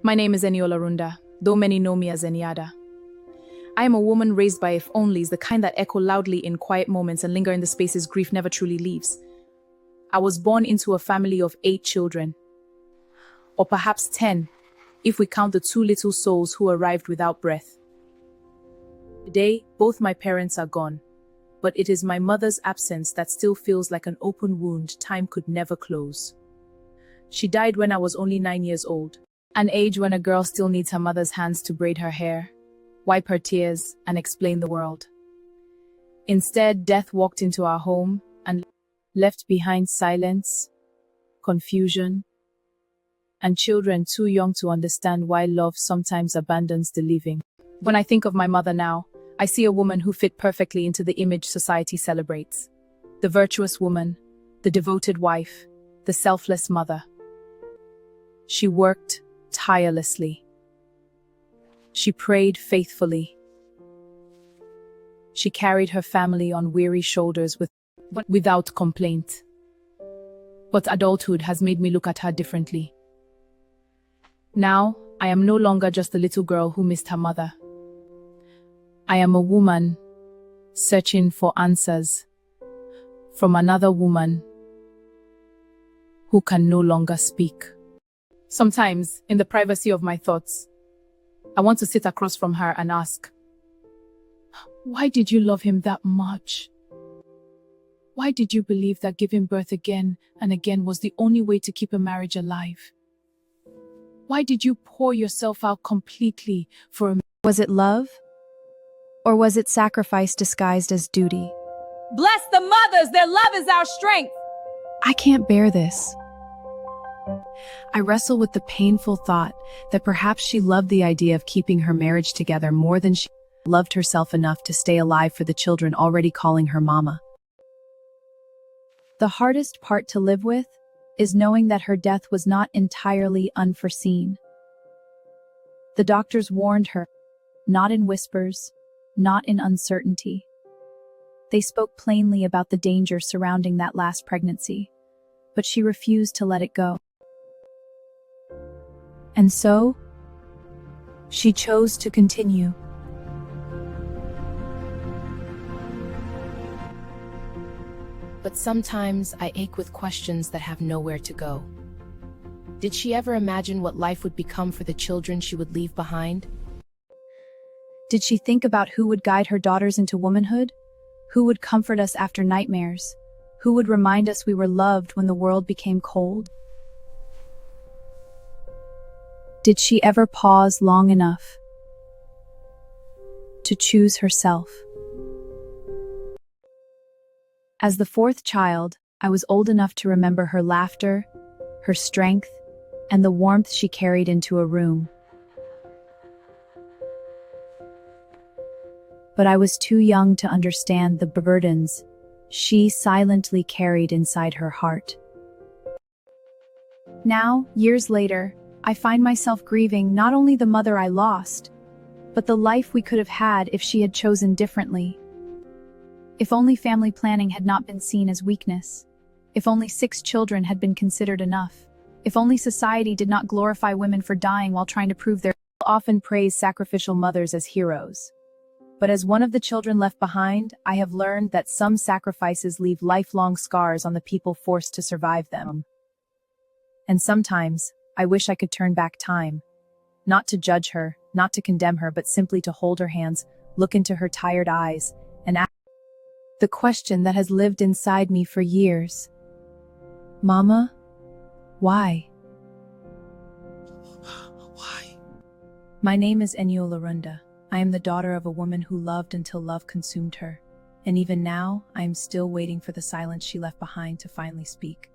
My name is Eniola Runda, though many know me as Eniada. I am a woman raised by if-onlys, the kind that echo loudly in quiet moments and linger in the spaces grief never truly leaves. I was born into a family of 8 children, or perhaps 10, if we count the 2 little souls who arrived without breath. Today, both my parents are gone, but it is my mother's absence that still feels like an open wound time could never close. She died when I was only 9 years old, an age when a girl still needs her mother's hands to braid her hair, wipe her tears, and explain the world. Instead, death walked into our home and left behind silence, confusion, and children too young to understand why love sometimes abandons the living. When I think of my mother now, I see a woman who fit perfectly into the image society celebrates. The virtuous woman, the devoted wife, the selfless mother. She worked tirelessly. She prayed faithfully. She carried her family on weary shoulders without complaint. But adulthood has made me look at her differently. Now, I am no longer just a little girl who missed her mother. I am a woman searching for answers from another woman who can no longer speak. Sometimes, in the privacy of my thoughts, I want to sit across from her and ask, why did you love him that much? Why did you believe that giving birth again and again was the only way to keep a marriage alive? Why did you pour yourself out completely for a... Was it love? Or was it sacrifice disguised as duty? Bless the mothers, their love is our strength. I can't bear this. I wrestle with the painful thought that perhaps she loved the idea of keeping her marriage together more than she loved herself enough to stay alive for the children already calling her mama. The hardest part to live with is knowing that her death was not entirely unforeseen. The doctors warned her, not in whispers, not in uncertainty. They spoke plainly about the danger surrounding that last pregnancy, but she refused to let it go. And so, she chose to continue. But sometimes I ache with questions that have nowhere to go. Did she ever imagine what life would become for the children she would leave behind? Did she think about who would guide her daughters into womanhood? Who would comfort us after nightmares? Who would remind us we were loved when the world became cold? Did she ever pause long enough to choose herself? As the 4th child, I was old enough to remember her laughter, her strength, and the warmth she carried into a room. But I was too young to understand the burdens she silently carried inside her heart. Now, years later, I find myself grieving not only the mother I lost, but the life we could have had if she had chosen differently. If only family planning had not been seen as weakness. If only 6 children had been considered enough. If only society did not glorify women for dying while trying to prove their... Often praise sacrificial mothers as heroes. But as one of the children left behind, I have learned that some sacrifices leave lifelong scars on the people forced to survive them. And sometimes, I wish I could turn back time. Not to judge her, not to condemn her, but simply to hold her hands, look into her tired eyes, and ask the question that has lived inside me for years. Mama, why? Why? My name is Eniola Runda. I am the daughter of a woman who loved until love consumed her. And even now, I am still waiting for the silence she left behind to finally speak.